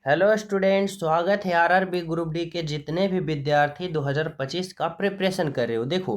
Hello student, स्वागत है RRB group D के जितने भी विद्यार्थी 2025 का प्रिपरेशन कर रहे हो। देखो,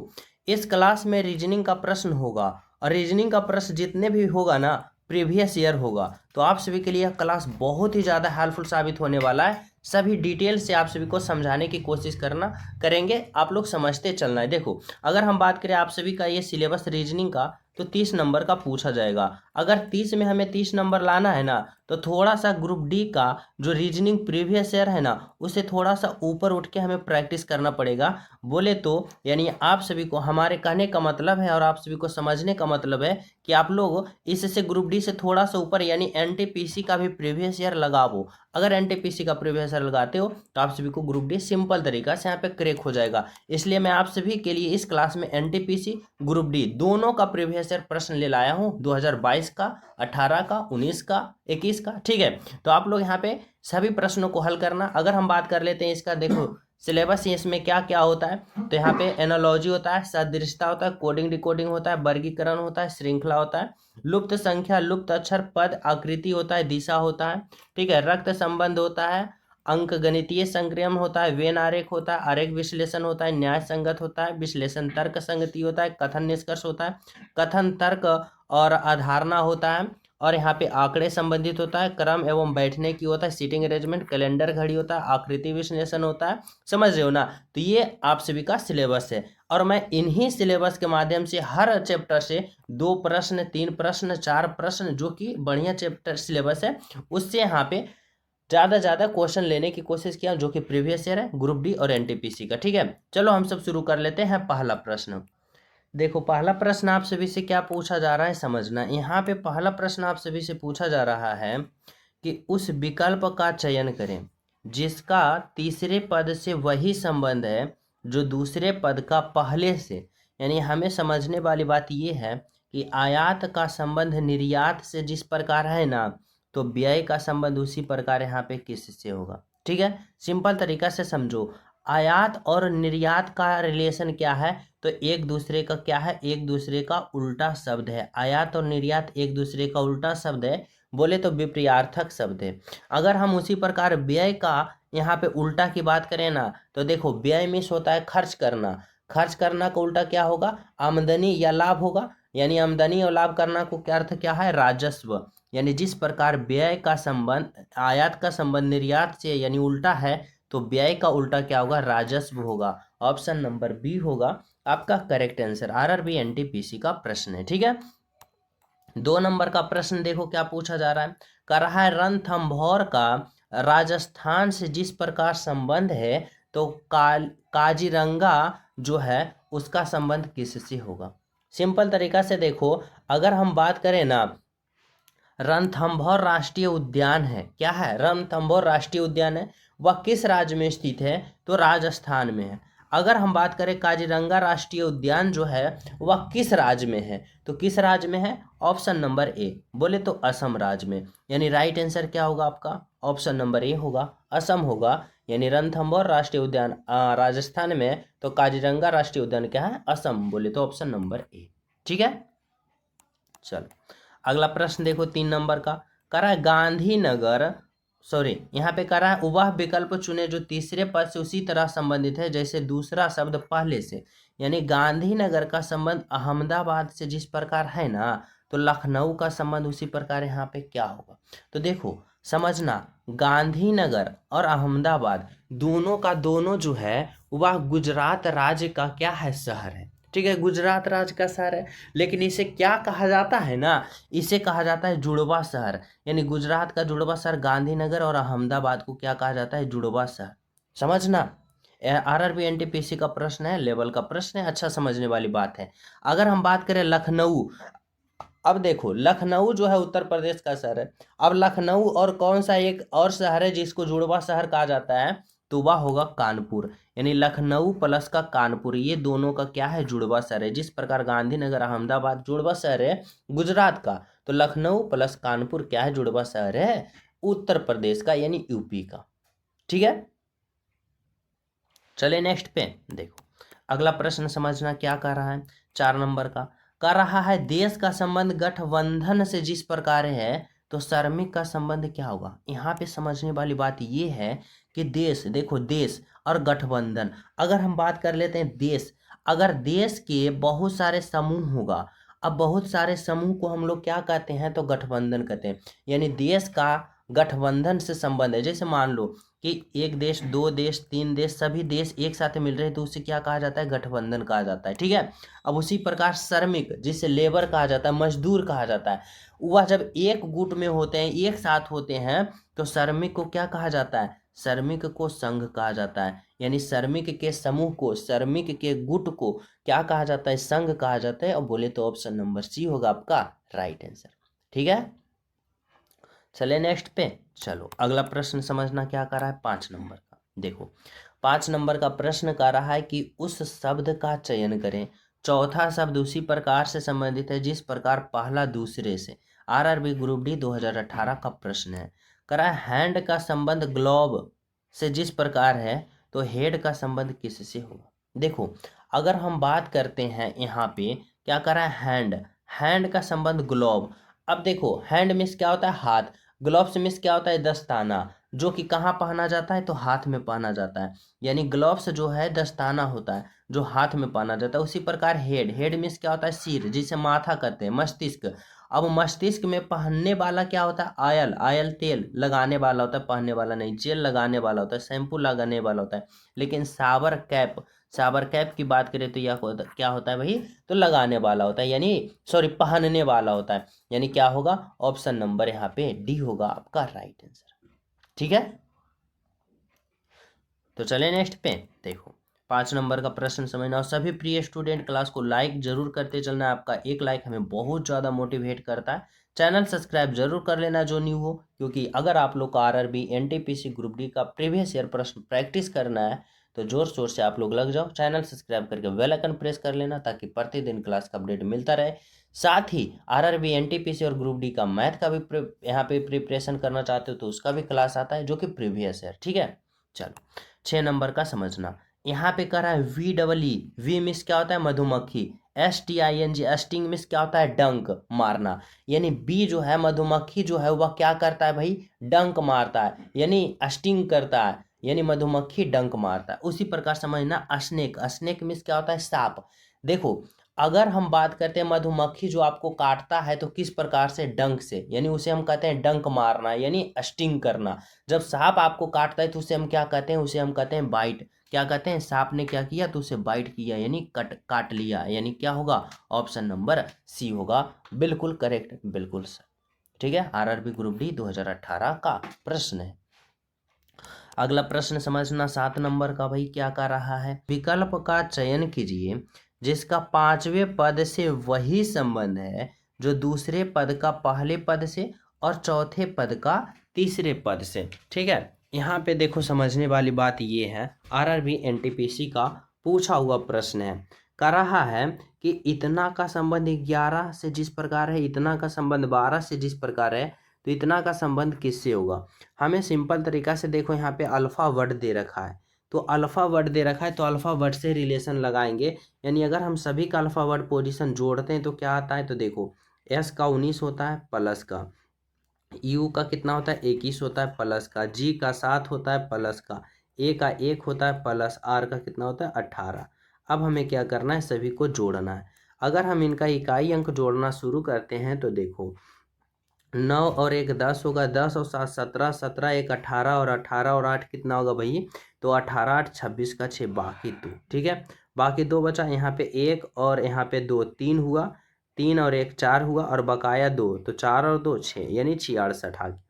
इस क्लास में रीजनिंग का प्रश्न होगा और रीजनिंग का प्रश्न जितने भी होगा ना, प्रीवियस ईयर होगा। तो आप सभी के लिए यह क्लास बहुत ही ज़्यादा हेल्पफुल साबित होने वाला है। सभी डिटेल से आप सभी को समझाने की कोशिश करेंगे। आप लोग समझते चलना है। देखो, अगर हम बात करें आप सभी का ये सिलेबस रीजनिंग का, तो 30 नंबर का पूछा जाएगा। अगर 30 में हमें 30 नंबर लाना है ना, तो थोड़ा सा ग्रुप डी का जो रीजनिंग प्रीवियस ईयर है ना, उसे थोड़ा सा ऊपर उठ के हमें प्रैक्टिस करना पड़ेगा। बोले तो यानी आप सभी को हमारे कहने का मतलब है और आप सभी को समझने का मतलब है कि आप लोग इससे ग्रुप डी से थोड़ा सा ऊपर यानी एनटीपीसी का भी प्रीवियस ईयर लगाओ। अगर एनटीपीसी का प्रीवियस ईयर लगाते हो तो आप सभी को ग्रुप डी सिंपल तरीका से यहाँ पे क्रैक हो जाएगा। इसलिए मैं आप सभी के लिए इस क्लास में एनटीपीसी ग्रुप डी दोनों का प्रीवियस ईयर प्रश्न ले लाया हूँ, 2022 का, 18 का, 19 का, 21 का। ठीक है, तो आप लोग यहाँ पे सभी प्रश्नों को हल करना। अगर हम बात कर लेते हैं इसका, देखो सिलेबस इसमें क्या क्या होता है। तो यहाँ पे एनालॉजी होता है, सदृशता होता है, कोडिंग डिकोडिंग होता है, वर्गीकरण होता है, श्रृंखला होता है, लुप्त संख्या, लुप्त अक्षर, पद, आकृति होता है, दिशा होता है। ठीक है, रक्त संबंध होता है, अंक गणितीय संक्रियण होता है, वेन आरेख होता है, आरेख विश्लेषण होता है, न्याय संगत होता है, विश्लेषण तर्क संगति होता है, कथन निष्कर्ष होता है, कथन तर्क और अधारणा होता है, और यहाँ पे आंकड़े संबंधित होता है, क्रम एवं बैठने की होता है, सीटिंग अरेंजमेंट, कैलेंडर घड़ी होता है, आकृति विश्लेषण होता है। समझ रहे हो ना? तो ये आप सभी का सिलेबस है और मैं इन्हीं सिलेबस के माध्यम से हर चैप्टर से 2 प्रश्न, 3 प्रश्न, 4 प्रश्न, जो कि बढ़िया चैप्टर सिलेबस है, उससे यहाँ पे ज़्यादा क्वेश्चन लेने की कोशिश किया, जो कि प्रीवियस ईयर है ग्रुप डी और एनटीपीसी का। ठीक है, चलो हम सब शुरू कर लेते हैं। पहला प्रश्न देखो, पहला प्रश्न आप सभी से क्या पूछा जा रहा है समझना। यहाँ पे पहला प्रश्न आप सभी से पूछा जा रहा है कि उस विकल्प का चयन करें जिसका तीसरे पद से वही संबंध है जो दूसरे पद का पहले से। यानी हमें समझने वाली बात यह है कि आयात का संबंध निर्यात से जिस प्रकार है ना, तो व्यय का संबंध उसी प्रकार यहाँ पे किससे होगा। ठीक है, सिंपल तरीका से समझो। आयात और निर्यात का रिलेशन क्या है? तो एक दूसरे का क्या है? एक दूसरे का उल्टा शब्द है। आयात और निर्यात एक दूसरे का उल्टा शब्द है, बोले तो विपरीतार्थक शब्द है। अगर हम उसी प्रकार व्यय का यहाँ पे उल्टा की बात करें ना, तो देखो व्यय मीन्स होता है खर्च करना। खर्च करना का उल्टा क्या होगा? आमदनी या लाभ होगा। यानी आमदनी और लाभ करना को क्या अर्थ क्या है? राजस्व। यानी जिस प्रकार व्यय का संबंध, आयात का संबंध निर्यात से यानी उल्टा है, तो व्यय का उल्टा क्या होगा? राजस्व होगा। ऑप्शन नंबर बी होगा आपका करेक्ट आंसर। आरआरबी एनटीपीसी का प्रश्न है। ठीक है, 2 नंबर का प्रश्न देखो क्या पूछा जा रहा है। कह रहा है रणथंभौर का राजस्थान से जिस प्रकार संबंध है, तो काजीरंगा जो है उसका संबंध किससे होगा। सिंपल तरीका से देखो, अगर हम बात करें ना, रणथंभौर राष्ट्रीय उद्यान है। क्या है? रणथंभौर राष्ट्रीय उद्यान है। वह किस राज्य में स्थित है? तो राजस्थान में है। अगर हम बात करें काजीरंगा राष्ट्रीय उद्यान जो है वह किस राज्य में है, तो किस राज्य में है? ऑप्शन नंबर ए, बोले तो असम राज्य में। यानी राइट आंसर क्या होगा आपका? ऑप्शन नंबर ए होगा, असम होगा। यानी रणथंभौर राष्ट्रीय उद्यान राजस्थान में, तो काजीरंगा राष्ट्रीय उद्यान क्या है? असम, बोले तो ऑप्शन नंबर ए। ठीक है, चलो अगला प्रश्न देखो 3 नंबर का। कह रहा है गांधीनगर, सॉरी यहाँ पे कह रहा है वह विकल्प चुने जो तीसरे पद से उसी तरह संबंधित है जैसे दूसरा शब्द पहले से। यानी गांधीनगर का संबंध अहमदाबाद से जिस प्रकार है ना, तो लखनऊ का संबंध उसी प्रकार यहाँ पे क्या होगा। तो देखो समझना, गांधीनगर और अहमदाबाद दोनों का दोनों जो है वह गुजरात राज्य का क्या है? शहर है। ठीक है, गुजरात राज्य का शहर है, लेकिन इसे क्या कहा जाता है ना, इसे कहा जाता है जुड़वा शहर। यानी गुजरात का जुड़वा शहर गांधीनगर और अहमदाबाद को क्या कहा जाता है? जुड़वा शहर। समझना, आरआरबी एनटीपीसी का प्रश्न है, लेवल का प्रश्न है, अच्छा समझने वाली बात है। अगर हम बात करें लखनऊ, अब देखो लखनऊ जो है उत्तर प्रदेश का शहर है। अब लखनऊ और कौन सा एक और शहर है जिसको जुड़वा शहर कहा जाता है? तो वह होगा कानपुर। यानी लखनऊ प्लस का कानपुर, ये दोनों का क्या है? जुड़वा शहर है। जिस प्रकार गांधीनगर अहमदाबाद जुड़वा शहर है गुजरात का, तो लखनऊ प्लस कानपुर क्या है? जुड़वा शहर है उत्तर प्रदेश का, यानी यूपी का। ठीक है, चले नेक्स्ट पे देखो। अगला प्रश्न समझना क्या कह रहा है। 4 नंबर का कह रहा है देश का संबंध गठबंधन से जिस प्रकार है, तो श्रमिक का संबंध क्या होगा। यहाँ पे समझने वाली बात ये है कि देश, देखो देश और गठबंधन, अगर हम बात कर लेते हैं देश, अगर देश के बहुत सारे समूह होगा, अब बहुत सारे समूह को हम लोग क्या कहते हैं, तो गठबंधन कहते हैं। यानी देश का गठबंधन से संबंध है। जैसे मान लो कि एक देश, दो देश, तीन देश, सभी देश एक साथ मिल रहे हैं, तो उसे क्या कहा जाता है, गठबंधन कहा जाता है। ठीक है। अब उसी प्रकार श्रमिक, जिसे लेबर कहा जाता है, मजदूर कहा जाता है, वह जब एक गुट में होते हैं, एक साथ होते हैं, तो श्रमिक को क्या कहा जाता है, श्रमिक को संघ कहा जाता है। यानी श्रमिक के समूह को, श्रमिक के गुट को क्या कहा जाता है, संघ कहा जाता है। और बोले तो ऑप्शन नंबर सी होगा आपका राइट आंसर। ठीक है, चले नेक्स्ट पे। चलो अगला प्रश्न समझना क्या कर रहा है, 5 नंबर का। देखो 5 नंबर का प्रश्न कर रहा है कि उस शब्द का चयन करें। चौथा शब्द उसी प्रकार से संबंधित है जिस प्रकार पहला दूसरे से। आरआरबी ग्रुप डी 2018 का प्रश्न है। करा हैंड का संबंध ग्लोब से जिस प्रकार है, तो हेड का संबंध किससे होगा। देखो अगर हम बात करते हैं यहाँ पे क्या करा है, हैंड, हैंड का संबंध ग्लोब। अब देखो हैंड मीन्स क्या होता है, हाथ, ग्लोव्स मीन्स क्या होता है, दस्ताना, जो कि कहाँ पहना जाता है, तो हाथ में पहना जाता है। यानी ग्लोव्स जो है दस्ताना होता है जो हाथ में पहना जाता है। उसी प्रकार हेड, हेड मीन्स क्या होता है, सिर, जिसे माथा कहते हैं। मस्तिष्क, अब मस्तिष्क में पहनने वाला क्या होता है, आयल, आयल तेल लगाने वाला होता है, पहनने वाला नहीं। जेल लगाने वाला होता है, शैम्पू लगाने वाला होता है। लेकिन सावर कैप, सावर कैप की बात करें तो यह क्या होता है भाई, तो लगाने वाला होता है, यानी सॉरी पहनने वाला होता है। यानी क्या होगा, ऑप्शन नंबर यहाँ पे डी होगा आपका राइट आंसर। ठीक है, तो चले नेक्स्ट पे। देखो 5 नंबर का प्रश्न समझना। और सभी प्रिय स्टूडेंट क्लास को लाइक जरूर करते चलना। आपका एक लाइक हमें बहुत ज़्यादा मोटिवेट करता है। चैनल सब्सक्राइब जरूर कर लेना जो न्यू हो, क्योंकि अगर आप लोग का आरआरबी एनटीपीसी ग्रुप डी का प्रीवियस ईयर प्रश्न प्रैक्टिस करना है तो जोर शोर से आप लोग लग जाओ। चैनल सब्सक्राइब करके बेल आइकन प्रेस कर लेना ताकि प्रतिदिन क्लास का अपडेट मिलता रहे। साथ ही आरआरबी एनटीपीसी और ग्रुप डी का मैथ का भी यहाँ पे प्रिपरेशन करना चाहते हो तो उसका भी क्लास आता है जो कि प्रीवियस ईयर। ठीक है, चलो 6 नंबर का समझना। यहाँ पे कह रहा है V double E, we miss क्या होता है, मधुमक्खी। STING, स्टिंग मिस क्या होता है, डंक मारना। यानी बी जो है, मधुमक्खी जो है वह क्या करता है भाई, डंक मारता है, यानी स्टिंग करता है, यानी मधुमक्खी डंक मारता है। उसी प्रकार समझना स्नेक, स्नेक मिस क्या होता है, सांप। देखो अगर हम बात करते हैं मधुमक्खी जो आपको काटता है तो किस प्रकार से, डंक से, यानी उसे हम कहते हैं डंक मारना, यानी स्टिंग करना। जब सांप आपको काटता है तो उसे हम क्या कहते हैं, उसे हम कहते हैं बाइट। क्या कहते हैं, सांप ने क्या किया तो उसे बाइट किया, यानी काट लिया। यानी क्या होगा, ऑप्शन नंबर सी होगा बिल्कुल करेक्ट, बिल्कुल सर। ठीक है, आरआरबी ग्रुप डी 2018 का प्रश्न है। अगला प्रश्न समझना 7 नंबर का। भाई क्या कर रहा है, विकल्प का चयन कीजिए जिसका 5वें पद से वही संबंध है जो दूसरे पद का पहले पद से और चौथे पद का तीसरे पद से। ठीक है, यहाँ पे देखो समझने वाली बात ये है, आरआरबी एनटीपीसी का पूछा हुआ प्रश्न है। कह रहा है कि इतना का संबंध 11 से जिस प्रकार है, इतना का संबंध 12 से जिस प्रकार है, तो इतना का संबंध किससे होगा। हमें सिंपल तरीका से देखो यहाँ पे अल्फा वर्ड दे रखा है, तो अल्फा वर्ड दे रखा है तो अल्फा वर्ड से रिलेशन लगाएंगे। यानी अगर हम सभी का अल्फा वर्ड पोजीशन जोड़ते हैं तो क्या आता है, तो देखो एस का 19 होता है प्लस का, यू का कितना होता है 21 होता है प्लस का, जी का 7 होता है प्लस का, ए का 1 होता है प्लस, आर का कितना होता है 18। अब हमें क्या करना है, सभी को जोड़ना है। अगर हम इनका इकाई अंक जोड़ना शुरू करते हैं तो देखो 9 और 1 10 होगा, 10 और 7 17, 17 1 18 और 18 और 8 कितना होगा भाई, तो 18 8 26 का 6 बाकी 2। ठीक है, बाकी 2 बचा, यहाँ पे 1 और यहाँ पे 2 3 हुआ, 3 और 1 4 हुआ और बकाया 2, तो 4 और 2 6, यानी 66 आ गया।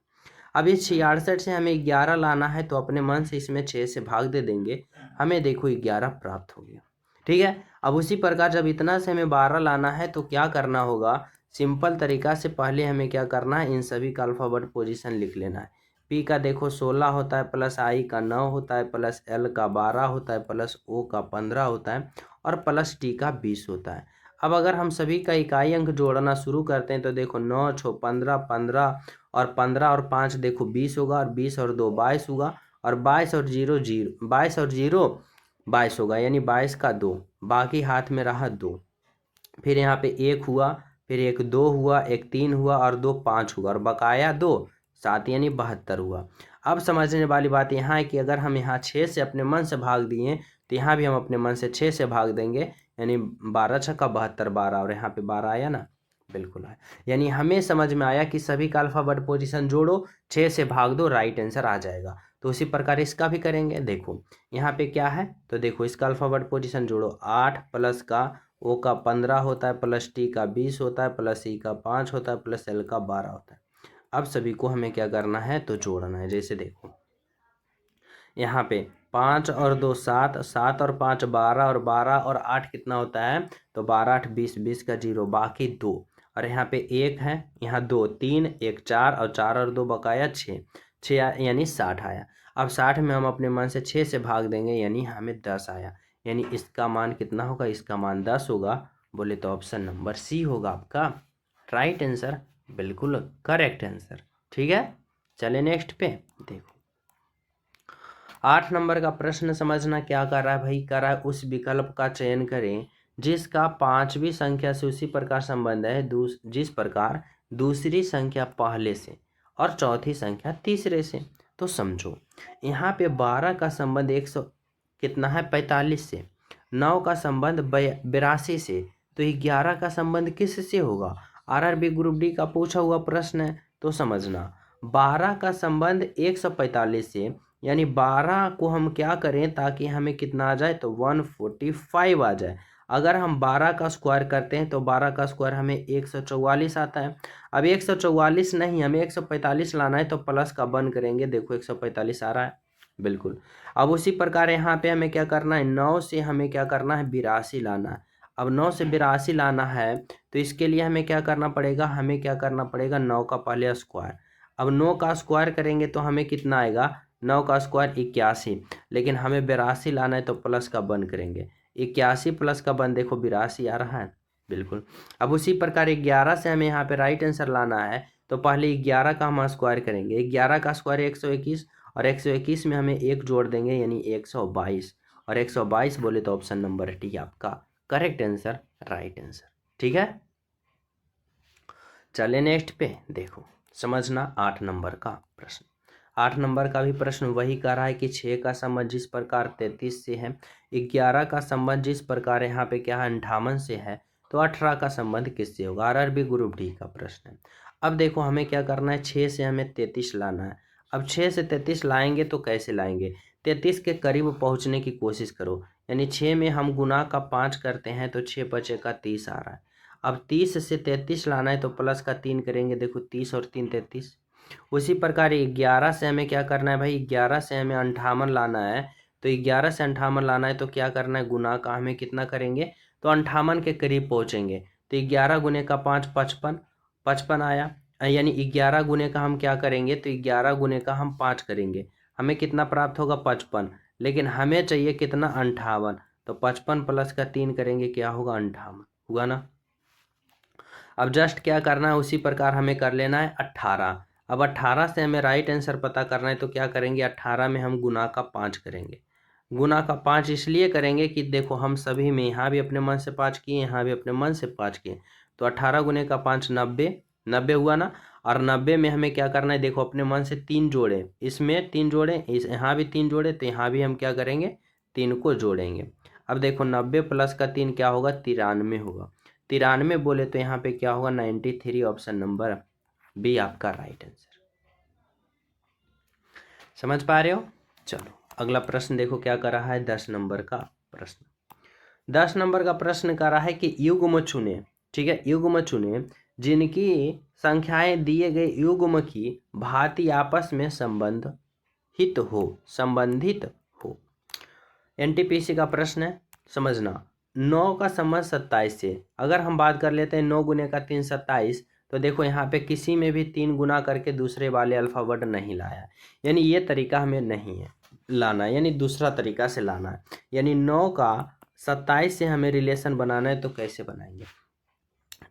अब इस 66 से हमें 11 लाना है तो अपने मन से इसमें 6 से भाग दे देंगे, हमें देखो 11 प्राप्त हो गया। ठीक है, अब उसी प्रकार जब इतना से हमें 12 लाना है तो क्या करना होगा, सिंपल तरीका से पहले हमें क्या करना है, इन सभी का अल्फाबेट पोजीशन लिख लेना है। पी का देखो 16 होता है प्लस आई का 9 होता है प्लस एल का 12 होता है प्लस ओ का 15 होता है और प्लस टी का 20 होता है। अब अगर हम सभी का इकाई अंक जोड़ना शुरू करते हैं तो देखो 9 6 15, 15 और 15 और 5 देखो 20 होगा और 20 और 2 22 होगा और 22 और 0 0, 22 और 0 22 होगा, यानी 22 का 2, बाकी हाथ में रहा 2। फिर यहाँ पे 1 हुआ फिर एक 2 हुआ, एक 3 हुआ और 2 5 हुआ और बकाया 2 7 यानी 72 हुआ। अब समझने वाली बात यहाँ है कि अगर हम यहाँ 6 से अपने मन से भाग दिए तो यहाँ भी हम अपने मन से 6 से भाग देंगे, यानी 12 छक्का 72 12 और यहाँ पे 12 आया ना, बिल्कुल आया। यानी हमें समझ में आया कि सभी का अल्फाबेट पोजीशन जोड़ो, 6 से भाग दो, राइट आंसर आ जाएगा। तो उसी प्रकार इसका भी करेंगे। देखो यहाँ पे क्या है, तो देखो इसका अल्फाबेट पोजीशन जोड़ो, 8 प्लस का ओ का 15 होता है, प्लस टी का 20 होता है, प्लस ई का 5 होता है, प्लस एल का 12 होता है। अब सभी को हमें क्या करना है, तो जोड़ना है। जैसे देखो यहाँ पे 5 और 2 7, 7 और 5 12 और 12 और 8 कितना होता है, तो 12 8 20, 20 का 0 बाकी 2 और यहाँ पे 1 है, यहाँ 2 3 1 4 और 4 और 2 बकाया 6 यानी 60 आया। अब 60 में हम अपने मन से 6 से भाग देंगे, यानी हमें 10 आया। यानी इसका मान कितना होगा, इसका मान 10 होगा। बोले तो ऑप्शन नंबर सी होगा आपका राइट आंसर, बिल्कुल करेक्ट आंसर। ठीक है, चले नेक्स्ट पे। देखो 8 नंबर का प्रश्न समझना क्या कर रहा है भाई, कर रहा है उस विकल्प का चयन करें जिसका 5वीं संख्या से उसी प्रकार संबंध है जिस प्रकार दूसरी संख्या पहले से और चौथी संख्या तीसरे से। तो समझो यहाँ पे 12 का संबंध 100 कितना है 45 से, 9 का संबंध 82 से, तो 11 का संबंध किस से होगा। आरआरबी ग्रुप डी का पूछा हुआ प्रश्न है। तो समझना 12 का संबंध 145 से, यानी 12 को हम क्या करें ताकि हमें कितना आ जाए, तो 145 आ जाए। अगर हम 12 का स्क्वायर करते हैं तो 12 का स्क्वायर हमें 144 आता है। अब 144 नहीं, हमें 145 लाना है, तो प्लस का बन करेंगे। देखो 145 आ रहा है, बिल्कुल। अब उसी प्रकार यहाँ पे हमें क्या करना है, 9 से हमें क्या करना है, 82 लाना है। अब 9 से 82 लाना है तो इसके लिए हमें क्या करना पड़ेगा, हमें क्या करना पड़ेगा, 9 का पहले स्क्वायर। अब 9 का स्क्वायर करेंगे तो हमें कितना आएगा, 9 का स्क्वायर 81, लेकिन हमें 82 लाना है तो प्लस का बन करेंगे। 81 प्लस का बन देखो 82 आ रहा है, बिल्कुल। अब उसी प्रकार 11 से हमें यहाँ पे राइट आंसर लाना है, तो पहले 11 का हम स्क्वायर करेंगे। 11 का स्क्वायर 121 और 121 में हमें 1 जोड़ देंगे, यानी 122 और 122 बोले तो ऑप्शन नंबर डी आपका करेक्ट आंसर, राइट आंसर। ठीक है, चले नेक्स्ट पे। देखो समझना 8 नंबर का प्रश्न। 8 नंबर का भी प्रश्न वही कर रहा है कि 6 का संबंध जिस प्रकार 33 से है, 11 का संबंध जिस प्रकार यहाँ पे क्या है 58 से है, तो 18 का संबंध किससे होगा। आरआरबी ग्रुप डी का प्रश्न है। अब देखो हमें क्या करना है, 6 से हमें 33 लाना है। अब 6 से 33 लाएंगे तो कैसे लाएंगे, 33 के करीब पहुँचने की कोशिश करो, यानी 6 में हम गुना का 5 करते हैं तो 6 बचे का 30 आ रहा है। अब 30 से 33 लाना है तो प्लस का 3 करेंगे, देखो 30 और 3 33। उसी प्रकार 11 से हमें क्या करना है भाई, 11 से हमें 58 लाना है, तो 11 से 58 लाना है तो क्या करना है, गुना का हमें कितना करेंगे, तो 58 के करीब पहुँचेंगे। तो 11 गुने का 5 55, 55 आया, यानी 11 गुने का हम क्या करेंगे, तो 11 गुने का हम 5 करेंगे, हमें कितना प्राप्त होगा 55, लेकिन हमें चाहिए कितना 58, तो 55 प्लस का 3 करेंगे, क्या होगा 58 हुआ ना। अब जस्ट क्या करना है, उसी प्रकार हमें कर लेना है 18। अब 18 से हमें राइट आंसर पता करना है, तो क्या करेंगे, 18 में हम गुना का 5 करेंगे। गुना का 5 इसलिए करेंगे कि देखो हम सभी में यहाँ भी अपने मन से 5 किए, यहाँ भी अपने मन से 5 किए, तो 18 गुने का 5 90, 90 हुआ ना। और 90 में हमें क्या करना है, देखो अपने मन से 3 जोड़े, इसमें 3 जोड़े, इस यहाँ भी 3 जोड़े, तो यहाँ भी हम क्या करेंगे, 3 को जोड़ेंगे। अब देखो 90 प्लस का 3 क्या होगा, 93 होगा। 93 बोले तो यहाँ पे क्या होगा 93, ऑप्शन नंबर बी आपका राइट आंसर। समझ पा रहे हो। चलो अगला प्रश्न देखो क्या कर रहा है, 10 नंबर का प्रश्न। 10 नंबर का प्रश्न कर रहा है कि युग्म चुने, ठीक है, युग्म चुने जिनकी संख्याएं दिए गए युग्म की भांति आपस में संबंधित हो। एनटीपीसी का प्रश्न है, समझना 9 का संबंध 27 से, अगर हम बात कर लेते हैं 9 गुने का 3 27, तो देखो यहाँ पे किसी में भी 3 गुना करके दूसरे वाले अल्फाबेट नहीं लाया, यानी ये तरीका हमें नहीं है लाना, यानी दूसरा तरीका से लाना है। यानी 9 का 27 से हमें रिलेशन बनाना है, तो कैसे बनाएंगे,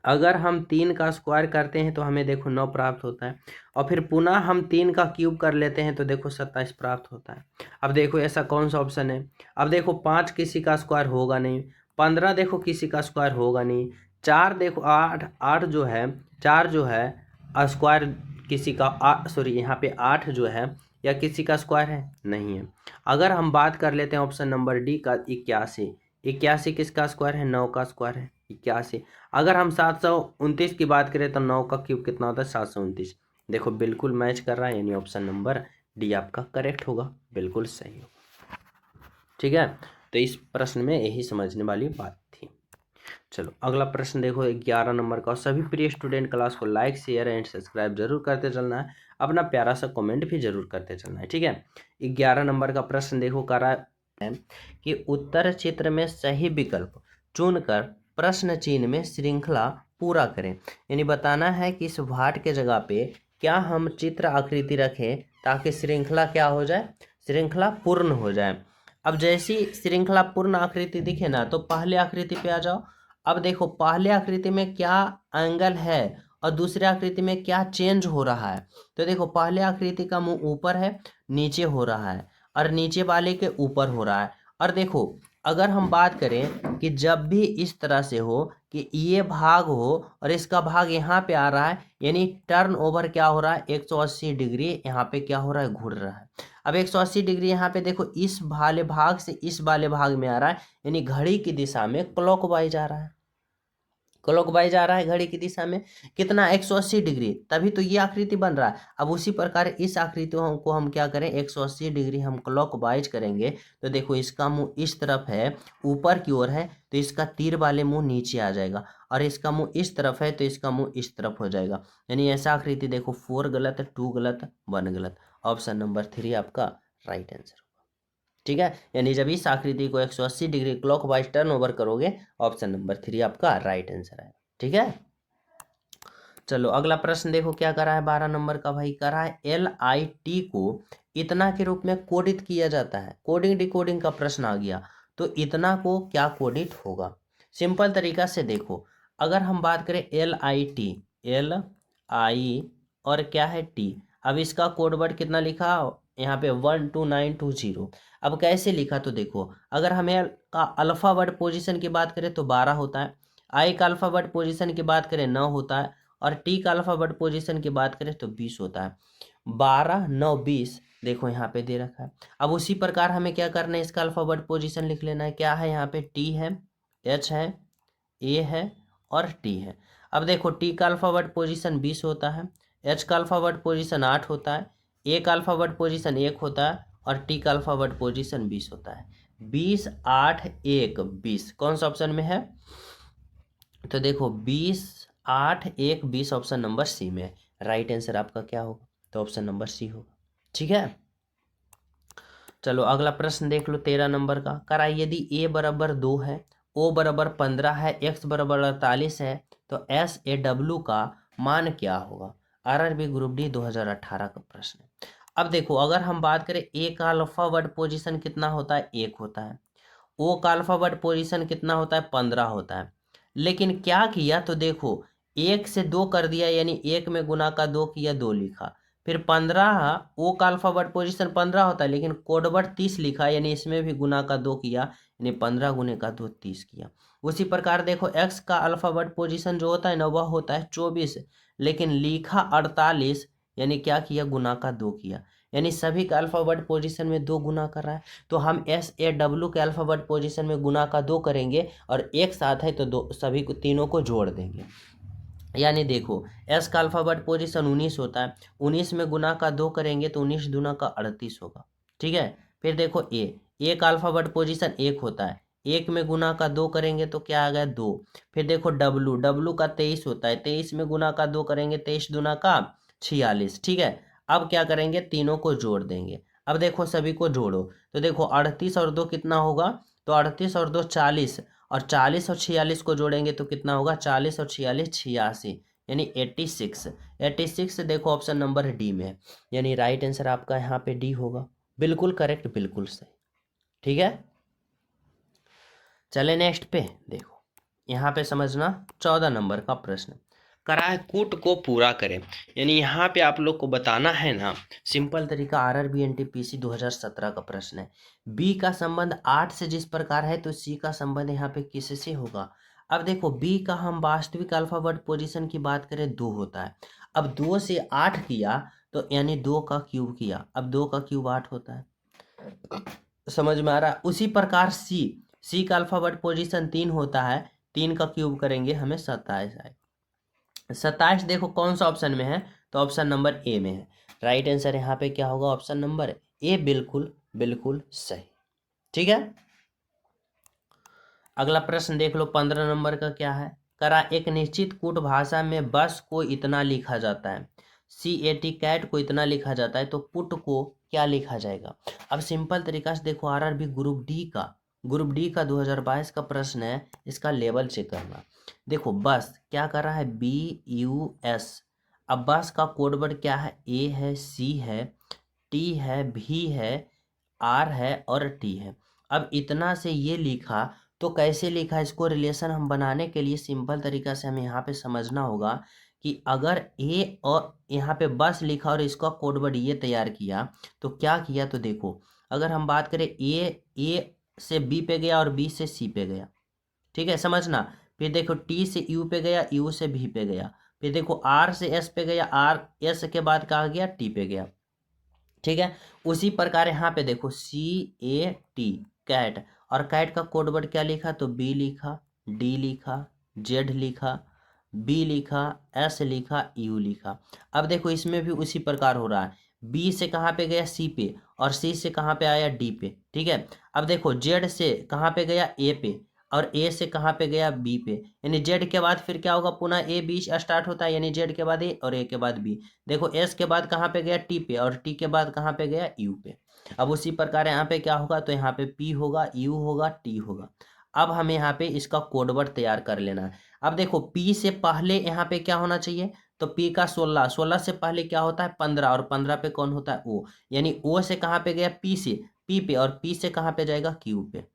अगर हम 3 का स्क्वायर करते हैं तो हमें देखो 9 प्राप्त होता है, और फिर पुनः हम 3 का क्यूब कर लेते हैं तो देखो 27 प्राप्त होता है। अब देखो ऐसा कौन सा ऑप्शन है, अब देखो 5 किसी का स्क्वायर होगा नहीं, 15 देखो किसी का स्क्वायर होगा नहीं, 4 देखो 8 8 जो है 4 जो है स्क्वायर किसी का सॉरी यहाँ पे 8 जो है या किसी का स्क्वायर है नहीं है। अगर हम बात कर लेते हैं ऑप्शन नंबर डी का 81, 81 किसका स्क्वायर है 9 का स्क्वायर है 81। अगर हम 729 की बात करें तो 9 का क्यूब कितना होता है 729। देखो बिल्कुल मैच कर रहा है, यानी ऑप्शन नंबर डी आपका करेक्ट होगा, बिल्कुल सही होगा। ठीक है, तो इस प्रश्न में यही समझने वाली बात थी। चलो अगला प्रश्न देखो 11 नंबर का। सभी प्रिय स्टूडेंट क्लास को लाइक शेयर एंड सब्सक्राइब जरूर करते चलना है, अपना प्यारा सा कमेंट भी जरूर करते चलना है। ठीक है, 11 नंबर का प्रश्न देखो करा है कि उत्तर चित्र में सही विकल्प चुनकर प्रश्न चिन्ह में श्रृंखला पूरा करें। यानी बताना है कि इस भाट के जगह पे क्या हम चित्र आकृति रखें ताकि श्रृंखला क्या हो जाए, श्रृंखला पूर्ण हो जाए। अब जैसी श्रृंखला पूर्ण आकृति दिखे ना तो पहले आकृति पे आ जाओ। अब देखो पहले आकृति में क्या एंगल है और दूसरे आकृति में क्या चेंज हो रहा है। तो देखो पहले आकृति का मुंह ऊपर है, नीचे हो रहा है, और नीचे वाले के ऊपर हो रहा है। और देखो अगर हम बात करें कि जब भी इस तरह से हो कि ये भाग हो और इसका भाग यहाँ पे आ रहा है, यानी टर्न ओवर क्या हो रहा है 180 डिग्री यहाँ पे क्या हो रहा है घूर रहा है। अब 180 डिग्री यहाँ पे देखो इस वाले भाग से इस वाले भाग में आ रहा है, यानी घड़ी की दिशा में क्लॉकवाइज आ रहा है, क्लॉकवाइज आ रहा है घड़ी की दिशा में कितना 180 डिग्री, तभी तो ये आकृति बन रहा है। अब उसी प्रकार इस आकृति को हम क्या करें 180 डिग्री हम क्लॉकवाइज करेंगे तो देखो इसका मुंह इस तरफ है ऊपर की ओर है तो इसका तीर वाले मुंह नीचे आ जाएगा, और इसका मुंह इस तरफ है तो इसका मुंह इस तरफ हो जाएगा। यानी ऐसा आकृति देखो 4 गलत 2 गलत 1 गलत, ऑप्शन नंबर 3 आपका राइट आंसर। ठीक है, यानी जब इस आकृति को 180 डिग्री क्लॉकवाइज टर्न ओवर करोगे ऑप्शन नंबर 3 आपका राइट आंसर है। ठीक है, चलो अगला प्रश्न देखो क्या करा है 12 नंबर का भाई, करा है LIT को इतना के रूप में कोडित किया जाता है। कोडिंग डिकोडिंग का प्रश्न आ गया, तो इतना को क्या कोडित होगा। सिंपल तरीका से देखो, अगर हम बात करें LIT LI और क्या है T, अब इसका कोड वर्ड कितना लिखा यहाँ पे 12920। अब कैसे लिखा तो देखो, अगर हमें का अल्फा वर्ड पोजीशन की बात करें तो 12 होता है, आई का अल्फा वर्ड पोजीशन की बात करें 9 होता है, और टी का अल्फा वर्ड पोजीशन की बात करें तो 20 होता है। 12 9 20 देखो यहाँ पे दे रखा है। अब उसी प्रकार हमें क्या करना है इसका अल्फा वर्ड पोजीशन लिख लेना है। क्या है यहाँ पे टी है, एच है, ए है और टी है। अब देखो टी का अल्फा वर्ड पोजीशन 20 होता है, एच का अल्फा वर्ड पोजीशन 8 होता है, ए का अल्फा वर्ड पोजीशन 1 होता है और टी का अल्फा वर्ड पोजीशन 20 होता है। 20 8 1 20 कौन सा ऑप्शन में है, तो देखो 20 8 1 20 ऑप्शन नंबर सी में है। राइट आंसर आपका क्या होगा, तो ऑप्शन नंबर सी होगा। ठीक है, चलो अगला प्रश्न देख लो 13 नंबर का, करा यदि ए बराबर 2 है, ओ बराबर 15 है, एक्स बराबर 48 है, तो SAW का मान क्या होगा। RRB ग्रुप डी 2018 का प्रश्न है। अब देखो अगर हम बात करें ए का अल्फा वर्ड पोजीशन कितना होता है 1 होता है, ओ का अल्फा वर्ड पोजीशन कितना होता है 15 होता है, लेकिन क्या किया तो देखो 1 से 2 कर दिया, यानी 1 में गुना का 2 किया 2 लिखा, फिर 15 ओ का अल्फाबेट पोजीशन 15 होता है लेकिन कोडवर्ड 30 लिखा, यानी इसमें भी गुना का 2 किया, यानी 15 गुने का 2 30 किया। उसी प्रकार देखो एक्स का अल्फाबेट पोजीशन जो होता है ना वह होता है 24, लेकिन लिखा 48, यानी क्या किया गुना का 2 किया, यानी सभी का अल्फाबेट पोजीशन में 2 गुना कर रहा है। तो हम SAW के अल्फाबेट पोजीशन में गुना का 2 करेंगे और एक साथ है तो दो सभी को तीनों को जोड़ देंगे। यानी देखो एस का अल्फाबेट पोजीशन 19 होता है, 19 में गुना का 2 करेंगे तो 19 दूना का 38 होगा। ठीक है, फिर देखो ए का अल्फाबेट पोजीशन 1 होता है, 1 में गुना का 2 करेंगे तो क्या आ गया 2। फिर देखो डब्लू का 23 होता है, 23 में गुना का 2 करेंगे 23 दूना का 46। ठीक है, अब क्या करेंगे तीनों को जोड़ देंगे। अब देखो सभी को जोड़ो तो देखो 38 और 2 कितना होगा, तो 38 और 2 40, और 40 और 46 को जोड़ेंगे तो कितना होगा 40 और 46 86, यानी 86। 86 देखो ऑप्शन नंबर डी में है, यानी राइट आंसर आपका यहाँ पे डी होगा, बिल्कुल करेक्ट बिल्कुल सही। ठीक है, चले नेक्स्ट पे देखो, यहाँ पे समझना 14 नंबर का प्रश्न करा है कूट को पूरा करें। यानी यहाँ पे आप लोग को बताना है ना, सिंपल तरीका RRB NTPC 2017 का प्रश्न है। बी का संबंध 8 से जिस प्रकार है तो सी का संबंध यहाँ पे किससे होगा। अब देखो बी का हम वास्तविक अल्फाबेट पोजीशन की बात करें 2 होता है। अब 2 से 8 किया तो यानी 2 का क्यूब किया, अब 2 का क्यूब 8 होता है। समझ में आ रहा है? उसी प्रकार सी का अल्फाबेट पोजीशन 3 होता है, 3 का क्यूब करेंगे हमें 27 आए। 27 देखो कौन सा ऑप्शन में है, तो ऑप्शन नंबर ए में है। राइट आंसर यहाँ पे क्या होगा, ऑप्शन नंबर ए, बिल्कुल बिल्कुल सही। ठीक है, अगला प्रश्न देख लो 15 नंबर का क्या है। करा एक निश्चित कूट भाषा में बस को इतना लिखा जाता है, CAT कैट को इतना लिखा जाता है, तो पुट को क्या लिखा जाएगा। अब सिंपल तरीका से देखो, RRB ग्रुप डी का 2022 का प्रश्न है, इसका लेवल चेक करना। देखो बस क्या कर रहा है, BUS। अब बस का कोड वर्ड क्या है, A है, C है, T है, V है, R है और T है। अब इतना से ये लिखा, तो कैसे लिखा, इसको रिलेशन हम बनाने के लिए सिंपल तरीका से हमें यहाँ पे समझना होगा कि अगर ए और यहाँ पे बस लिखा और इसका कोड वर्ड ये तैयार किया, तो क्या किया, तो देखो अगर हम बात करें ए से बी पे गया और बी से सी पे गया, ठीक है समझना। फिर देखो टी से यू पे गया, यू से भी पे गया, फिर देखो आर से एस पे गया, आर एस के बाद कहा गया टी पे गया। ठीक है, उसी प्रकार यहाँ पे देखो CAT कैट, और कैट का कोड वर्ड क्या लिखा, तो बी लिखा, डी लिखा, जेड लिखा, बी लिखा, एस लिखा, यू लिखा। अब देखो इसमें भी उसी प्रकार हो रहा है, बी से कहाँ पे गया, सी पे, और सी से कहाँ पे आया, डी पे। ठीक है, अब देखो जेड से कहाँ पे गया, ए पे, और ए से कहाँ पे गया, बी पे, यानी जेड के बाद फिर क्या होगा, पुनः ए बी स्टार्ट होता है, यानी जेड के बाद ए और ए के बाद बी। देखो एस के बाद कहाँ पे गया, टी पे, और टी के बाद कहाँ पे गया, यू पे। अब उसी प्रकार यहाँ पे क्या होगा, तो यहाँ पे पी होगा, यू होगा, टी होगा। अब हमें यहाँ पे इसका कोडवर्ड तैयार कर लेना है। अब देखो पी से पहले यहाँ पे क्या होना चाहिए, तो पी का 16, 16 से पहले क्या होता है, 15, और 15 पे कौन होता है, ओ, यानी ओ से कहाँ पे गया, पी से पी पे, और पी से कहाँ पे जाएगा, क्यू पे।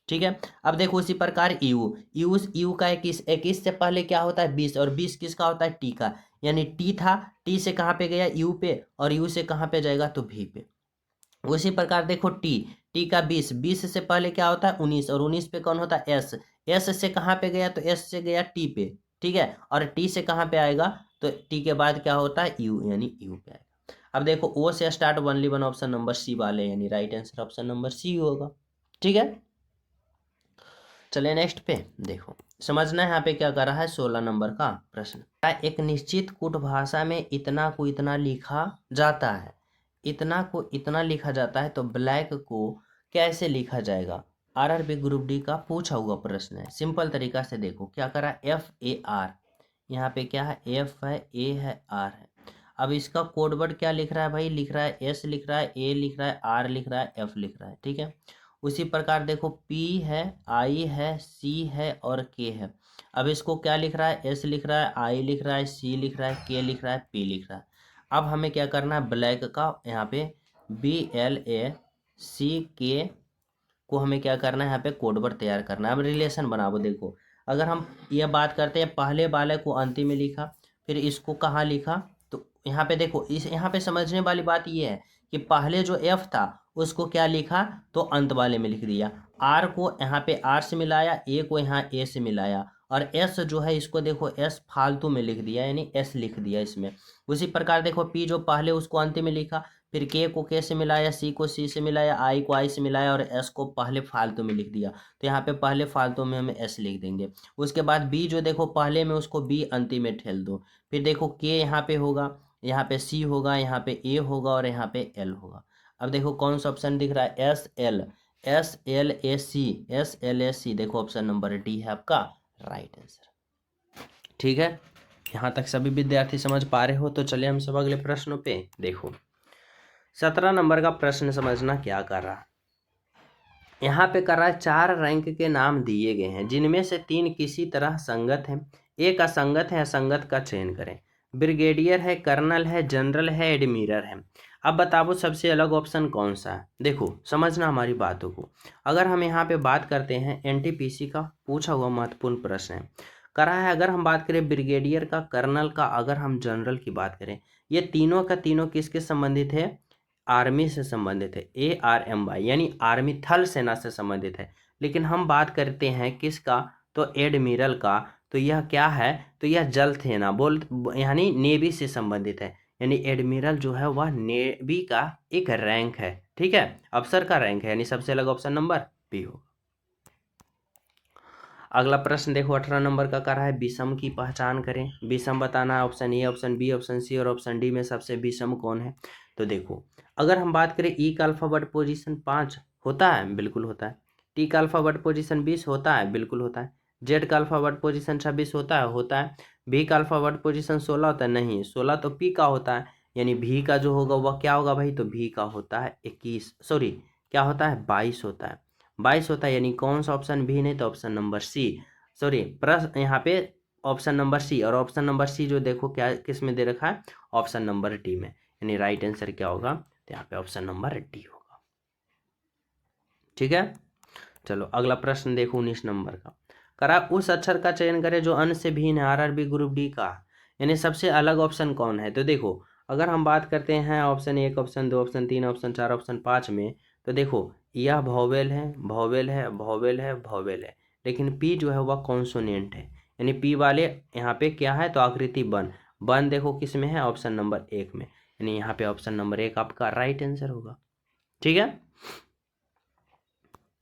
ठीक है, अब देखो उसी प्रकार यू का 21 से पहले क्या होता है, 20, और 20 किसका होता है, टी का, यानी टी था, टी से कहाँ पे गया, यू पे, और यू से कहाँ पे जाएगा, तो भी पे। उसी प्रकार देखो टी का 20, 20 से पहले क्या होता है, 19, और 19 पे कौन होता है, एस, एस से कहाँ पे गया, तो एस से गया टी पे। ठीक है, और टी से कहाँ पे आएगा, तो टी के बाद क्या होता है, यू, यानी यू पे आएगा। अब देखो ओ से start only one, option number C वाले, यानी right answer option number C होगा। ठीक है, चलिए नेक्स्ट पे देखो, समझना है यहाँ पे क्या कर रहा है, 16 नंबर का प्रश्न। एक निश्चित कूट भाषा में इतना को इतना लिखा जाता है, इतना को इतना लिखा जाता है, तो ब्लैक को कैसे लिखा जाएगा। RRB ग्रुप डी का पूछा हुआ प्रश्न है। सिंपल तरीका से देखो क्या करा, FAR, यहाँ पे क्या है, F है, A है, R है। अब इसका कोड वर्ड क्या लिख रहा है भाई, लिख रहा है S लिख रहा है, A लिख रहा है, R लिख रहा है, F लिख रहा है। ठीक है, उसी प्रकार देखो P है, I है, C है और K है। अब इसको क्या लिख रहा है, S लिख रहा है, I लिख रहा है, C लिख रहा है, K लिख रहा है, P लिख रहा है। अब हमें क्या करना है, ब्लैक का यहाँ पे BLACK को हमें क्या करना है, यहाँ पे कोड वर्ड तैयार करना है। अब रिलेशन बनाओ, देखो अगर हम ये बात करते हैं, पहले वाले को अंतिम में लिखा, फिर इसको कहाँ लिखा, तो यहाँ पे देखो इस यहाँ पे समझने वाली बात ये है कि पहले जो F था उसको क्या लिखा, तो अंत वाले में लिख दिया, R को यहाँ पे R से मिलाया, A को यहाँ A से मिलाया, और S जो है इसको देखो S फालतू में लिख दिया, यानी S लिख दिया इसमें। उसी प्रकार देखो P जो पहले उसको अंतिम में लिखा, फिर K को K से मिलाया, C को C से मिलाया, I को I से मिलाया, और S को पहले फालतू में लिख दिया, तो यहाँ पे पहले फालतू में हमें S लिख देंगे। उसके बाद B जो देखो पहले में, उसको B अंतिम में ठेल दो, फिर देखो K यहाँ पे होगा, यहाँ पे C होगा, यहाँ पे A होगा, और यहाँ पे L होगा। अब देखो कौन सा ऑप्शन दिख रहा है, SLAC, देखो ऑप्शन नंबर डी है आपका राइट आंसर। ठीक है, यहाँ तक सभी विद्यार्थी समझ पा रहे हो, तो चलिए हम सब अगले प्रश्नों पे देखो। 17 नंबर का प्रश्न समझना क्या कर रहा है, यहाँ पे कर रहा है 4 रैंक के नाम दिए गए हैं, जिनमें से 3 किसी तरह संगत हैं, एक असंगत है, असंगत का चयन करें। ब्रिगेडियर है, कर्नल है, जनरल है, एडमिरल है। अब बताओ सबसे अलग ऑप्शन कौन सा है। देखो समझना हमारी बातों को, अगर हम यहाँ पे बात करते हैं, NTPC का पूछा हुआ महत्वपूर्ण प्रश्न है, करा है। अगर हम बात करें ब्रिगेडियर का, कर्नल का, अगर हम जनरल की बात करें, ये तीनों का तीनों किसके संबंधित है, आर्मी से संबंधित है, ARMY, यानी आर्मी थल सेना से संबंधित है। लेकिन हम बात करते हैं किसका, तो एडमिरल का, तो यह क्या है, तो यह जल सेना बोल यानी नेवी से संबंधित है। यानी एडमिरल जो है वह नेवी का एक रैंक है, ठीक है, अफसर का रैंक है, यानी सबसे अलग ऑप्शन नंबर बी होगा। अगला प्रश्न देखो 18 नंबर का कर रहा है विषम की पहचान करें। विषम बताना है, option A, option B, option C और ऑप्शन डी में सबसे विषम कौन है। तो देखो अगर हम बात करें ई का अल्फाबेट पोजीशन 5 होता है, बिल्कुल होता है। टी का अल्फाबेट पोजीशन 20 होता है, बिल्कुल होता है। जेड का अल्फाबेट पोजीशन 26 होता है, होता है। भी का अल्फाबेट पोजीशन 16 होता है, नहीं, 16 तो पी का होता है। यानी भी का जो होगा वह क्या होगा भाई, तो भी का होता है 21, सॉरी क्या होता है, 22 होता है, 22 होता है। यानी कौन सा ऑप्शन भी नहीं, तो ऑप्शन नंबर सी, सॉरी प्रश्न यहाँ पे ऑप्शन नंबर सी, और ऑप्शन नंबर सी जो देखो क्या किस में दे रखा है, ऑप्शन नंबर डी में। यानी राइट आंसर क्या होगा, तो यहाँ पे ऑप्शन नंबर डी होगा, ठीक है। चलो अगला प्रश्न देखो 19 नंबर का करा, उस अक्षर का चयन करें जो अन्य से भिन्न है आरआरबी ग्रुप डी का, यानी सबसे अलग ऑप्शन कौन है। तो देखो अगर हम बात करते हैं option 1, option 2, option 3, option 4, option 5 में, तो देखो यह वोवेल है, वोवेल है, वोवेल है, वोवेल है, लेकिन पी जो है वह कॉन्सोनेंट है। यानी पी वाले यहाँ पे क्या है, तो आकृति वन, वन देखो किस में है, ऑप्शन नंबर 1 में। यानी यहाँ पे ऑप्शन नंबर 1 आपका राइट आंसर होगा, ठीक है।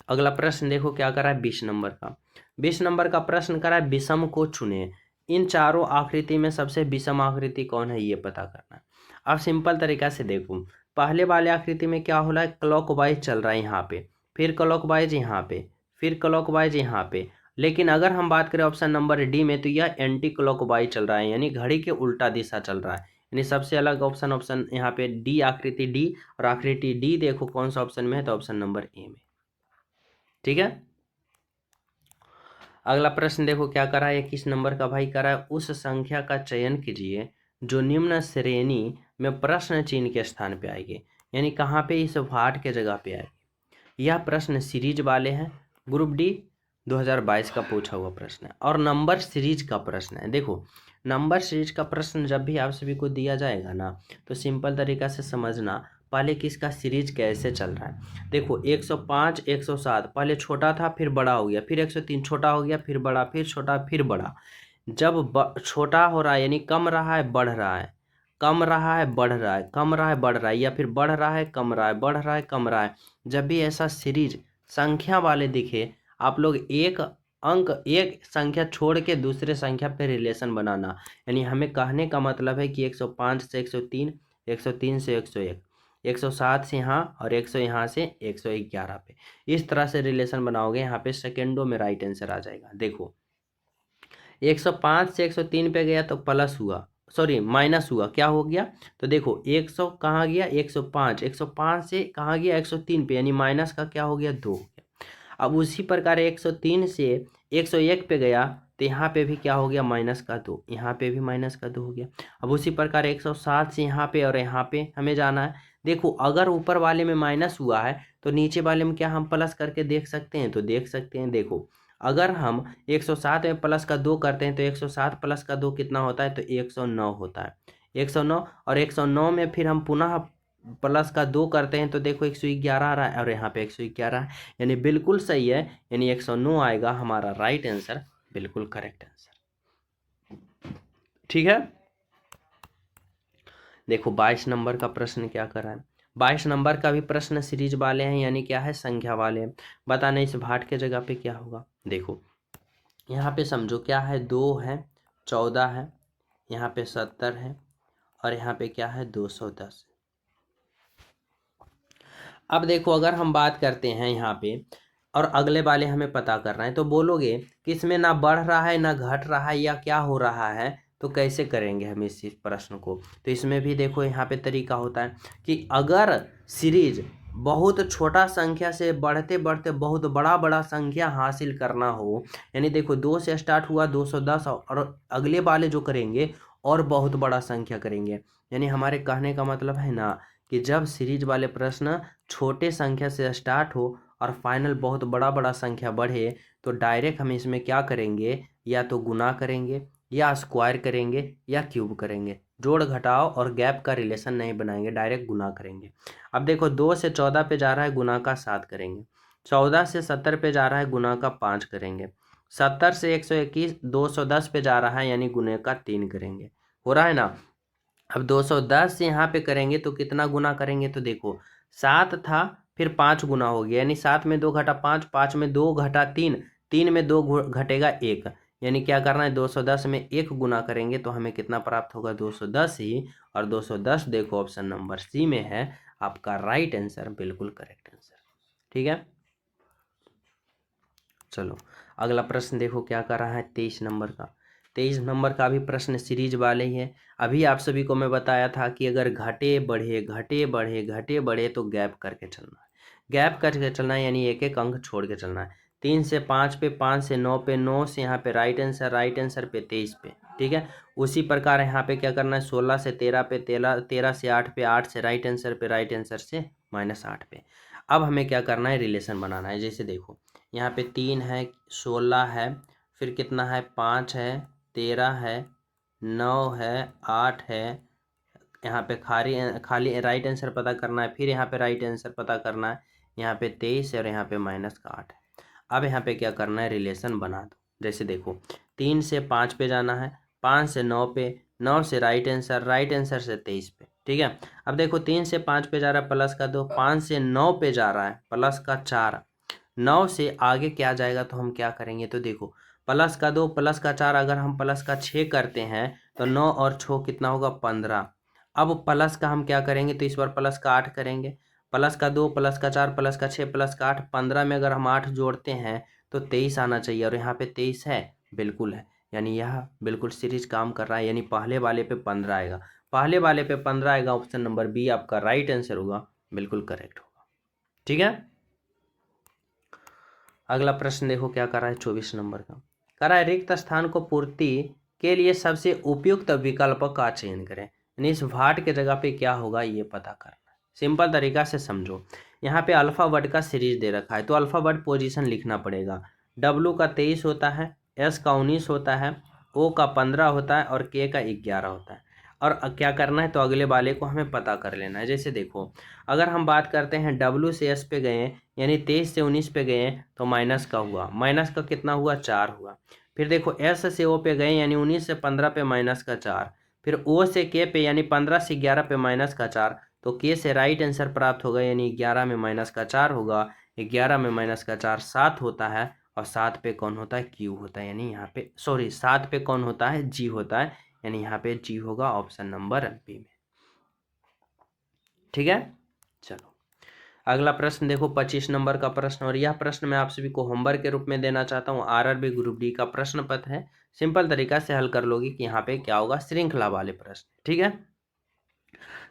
अगला प्रश्न देखो क्या करा है 20 नंबर का। 20 नंबर का प्रश्न करा है विषम को चुने, इन चारों आकृति में सबसे विषम आकृति कौन है ये पता करना है। अब सिंपल तरीका से देखो, पहले वाले आकृति में क्या हो रहा है, क्लॉकवाइज चल रहा है यहाँ पे, फिर क्लॉकवाइज यहाँ पे, फिर क्लॉकवाइज यहाँ पे। लेकिन अगर हम बात करें ऑप्शन नंबर डी में, तो यह एंटी क्लॉकवाइज चल रहा है, यानी घड़ी के उल्टा दिशा चल रहा है। यानी सबसे अलग ऑप्शन ऑप्शन यहाँ पे डी, आकृति डी, और आकृति डी देखो कौन सा ऑप्शन में है, तो ऑप्शन नंबर ए में, ठीक है। अगला प्रश्न देखो क्या करा है 21 नंबर का भाई, करा है उस संख्या का चयन कीजिए जो निम्न श्रेणी में प्रश्न चिन्ह के स्थान पे आएगी, यानी कहाँ पे, इस भाट के जगह पे आएगी। यह प्रश्न सीरीज वाले हैं, ग्रुप डी 2022 का पूछा हुआ प्रश्न है, और नंबर सीरीज का प्रश्न है। देखो नंबर सीरीज का प्रश्न जब भी आप सभी को दिया जाएगा ना, तो सिंपल तरीका से समझना पहले किसका सीरीज कैसे चल रहा है। देखो 105, 107 पहले छोटा था, फिर बड़ा हो गया, फिर 103 छोटा हो गया, फिर बड़ा, फिर छोटा, फिर बड़ा। जब छोटा हो रहा है यानी कम रहा है, बढ़ रहा है, कम रहा है, बढ़ रहा है, कम रहा है, बढ़ रहा है, या फिर बढ़ रहा है, कम रहा है, बढ़ रहा है, कम रहा है। जब भी ऐसा सीरीज संख्या वाले दिखे, आप लोग एक अंक, एक संख्या छोड़ के दूसरे संख्या पे रिलेशन बनाना। यानी हमें कहने का मतलब है कि 105 से 103, 103 से 101, 107 से यहाँ, और 100 यहाँ से 111 पे, इस तरह से रिलेशन बनाओगे, यहाँ पे सेकेंडों में राइट आंसर आ जाएगा। देखो 105 से 103 पे गया तो प्लस हुआ, सॉरी माइनस हुआ, क्या हो गया, तो देखो 100 कहाँ गया, 105, 105 से कहाँ गया 103 पे, यानी माइनस का क्या हो गया, 2 हो गया। अब उसी प्रकार 103 से 101 पे गया, तो यहाँ पे भी क्या हो गया, माइनस का 2, यहाँ पे भी माइनस का 2 हो गया। अब उसी प्रकार 107 से यहाँ पे और यहाँ पे हमें जाना है। देखो अगर ऊपर वाले में माइनस हुआ है, तो नीचे वाले में क्या हम प्लस करके देख सकते हैं, तो देख सकते हैं। देखो अगर हम 107 में प्लस का 2 करते हैं, तो 107 प्लस का 2 कितना होता है, तो 109 होता है, 109। और 109 में फिर हम पुनः प्लस का 2 करते हैं, तो देखो 111 आ रहा है, और यहाँ पे 111 है, यानी बिल्कुल सही है। यानी 109 आएगा हमारा राइट आंसर, बिल्कुल करेक्ट आंसर, ठीक है। देखो 22 नंबर का प्रश्न क्या कर रहा है, 22 नंबर का भी प्रश्न सीरीज वाले हैं, यानी क्या है, संख्या वाले हैं। बताने इस भाट के जगह पे क्या होगा। देखो यहाँ पे समझो क्या है, 2 है, 14 है, यहाँ पे 70 है, और यहाँ पे क्या है, 210। अब देखो अगर हम बात करते हैं यहाँ पे, और अगले वाले हमें पता करना है, तो बोलोगे कि इसमें ना बढ़ रहा है ना घट रहा है, या क्या हो रहा है, तो कैसे करेंगे हम इस प्रश्न को। तो इसमें भी देखो यहाँ पे तरीका होता है कि अगर सीरीज बहुत छोटा संख्या से बढ़ते बढ़ते बहुत बड़ा बड़ा संख्या हासिल करना हो, यानी देखो 2 से स्टार्ट हुआ 210, और अगले वाले जो करेंगे और बहुत बड़ा संख्या करेंगे। यानी हमारे कहने का मतलब है ना कि जब सीरीज वाले प्रश्न छोटे संख्या से स्टार्ट हो और फाइनल बहुत बड़ा बड़ा संख्या बढ़े, तो डायरेक्ट हम इसमें क्या करेंगे, या तो गुना करेंगे, या स्क्वायर करेंगे, या क्यूब करेंगे। जोड़ घटाव और गैप का रिलेशन नहीं बनाएंगे, डायरेक्ट गुना करेंगे। अब देखो 2 से 14 पे जा रहा है, गुना का 7 करेंगे। 14 से 70 पे जा रहा है, गुना का 5 करेंगे। 70 से 121 210 पे जा रहा है, यानी गुने का 3 करेंगे, हो रहा है ना। अब 210 से यहाँ पे करेंगे तो कितना गुना करेंगे, तो देखो 7 था, फिर 5 गुना हो गया, यानी 7 में 2 घटा 5, 5 में 2 घटा 3, 3 में 2 घटेगा 1, यानी क्या करना है, 210 में 1 गुना करेंगे तो हमें कितना प्राप्त होगा, 210 ही। और 210 देखो ऑप्शन नंबर सी में है आपका राइट आंसर, बिल्कुल करेक्ट आंसर। ठीक है, चलो अगला प्रश्न देखो क्या कर रहा है, 23 नंबर का। 23 नंबर का भी प्रश्न सीरीज वाले ही है। अभी आप सभी को मैं बताया था कि अगर घटे बढ़े घटे बढ़े घटे बढ़े तो गैप करके चलना है, गैप करके चलना है, यानी एक एक अंक छोड़ के चलना है। 3 से 5 पे, 5 से 9 पे, 9 से यहाँ पे राइट आंसर पे 23 पे। ठीक है, उसी प्रकार यहाँ पे क्या करना है, 16 से 13 पे, 13 से 8 पे, 8 से राइट आंसर पे, राइट आंसर से -8 पे। अब हमें क्या करना है, रिलेशन बनाना है। जैसे देखो यहाँ पे 3 है, 16 है, फिर कितना है, 5 है, 13 है, 9 है, 8 है, यहाँ पे खाली खाली राइट आंसर पता करना है, फिर यहाँ पे राइट आंसर पता करना है, यहाँ पे 23 है और यहाँ पे -8 है। अब यहाँ पे क्या करना है, रिलेशन बना दो। जैसे देखो 3 से 5 पे जाना है, 5 से 9 पे, 9 से राइट आंसर से 23 पे। ठीक है, अब देखो 3 से 5 पे जा रहा है प्लस का 2, 5 से 9 पे जा रहा है प्लस का 4, 9 से आगे क्या जाएगा तो हम क्या करेंगे, तो देखो प्लस का 2 प्लस का 4, अगर हम प्लस का 6 करते हैं तो 9 और 6 कितना होगा, 15। अब प्लस का हम क्या करेंगे, तो इस बार प्लस का 8 करेंगे, प्लस का 2 प्लस का 4 प्लस का 6 प्लस का 8, 15 में अगर हम 8 जोड़ते हैं तो 23 आना चाहिए, और यहाँ पे 23 है, बिल्कुल है, यानी यह बिल्कुल सीरीज काम कर रहा है, यानी पहले वाले पे 15 आएगा, पहले वाले पे 15 आएगा, ऑप्शन नंबर बी आपका राइट आंसर होगा, बिल्कुल करेक्ट होगा। ठीक है, अगला प्रश्न देखो क्या कर रहा है, 24 नंबर का। कर रहा है रिक्त स्थान को पूर्ति के लिए सबसे उपयुक्त विकल्प का चयन करें, यानी इस भाट के जगह पे क्या होगा ये पता करना है। सिंपल तरीका से समझो, यहाँ पे अल्फाबेट का सीरीज दे रखा है, तो अल्फाबेट पोजीशन लिखना पड़ेगा। डब्लू का 23 होता है, एस का 19 होता है, ओ का 15 होता है और के का 11 होता है। और क्या करना है, तो अगले वाले को हमें पता कर लेना है। जैसे देखो अगर हम बात करते हैं डब्लू से एस पे गए, यानी 23 से 19 पे गए तो माइनस का हुआ, माइनस का कितना हुआ, 4 हुआ। फिर देखो एस से ओ पे गए, यानी 19 से 15 पे माइनस का 4, फिर ओ से के पे, यानी 15 से 11 पे माइनस का 4, तो के से राइट आंसर प्राप्त होगा, यानी 11 में माइनस का 4 होगा, 11 में माइनस का 4 7 होता है, और 7 पे कौन होता है, क्यू होता है, यानी यहाँ पे 7 पे कौन होता है, जी होता है, यानी यहाँ पे जी होगा ऑप्शन नंबर बी में। ठीक है, चलो अगला प्रश्न देखो 25 नंबर का प्रश्न, और यह प्रश्न मैं आप सभी को होमवर्क के रूप में देना चाहता हूँ। आरआरबी ग्रुप डी का प्रश्न पत्र है, सिंपल तरीका से हल कर लोगे कि यहाँ पे क्या होगा, श्रृंखला वाले प्रश्न। ठीक है,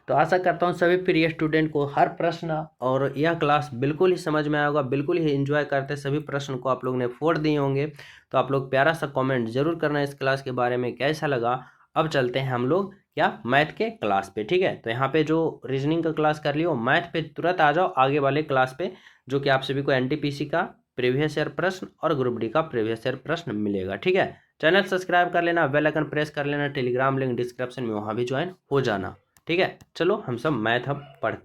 तो आशा करता हूँ सभी प्रिय स्टूडेंट को हर प्रश्न और यह क्लास बिल्कुल ही समझ में आएगा, बिल्कुल ही एंजॉय करते सभी प्रश्न को आप लोग ने फोड़ दिए होंगे। तो आप लोग प्यारा सा कमेंट जरूर करना इस क्लास के बारे में कैसा लगा। अब चलते हैं हम लोग क्या, मैथ के क्लास पे। ठीक है, तो यहाँ पे जो रीजनिंग का क्लास कर लियो, मैथ पे तुरंत आ जाओ आगे वाले क्लास पे, जो कि आप सभी को एनटीपीसी का प्रीवियस ईयर प्रश्न और ग्रुप डी का प्रीवियस ईयर प्रश्न मिलेगा। ठीक है, चैनल सब्सक्राइब कर लेना, बेल आइकन प्रेस कर लेना, टेलीग्राम लिंक डिस्क्रिप्शन में वहाँ भी ज्वाइन हो जाना। ठीक है, चलो हम सब मैथ अब पढ़ते हैं।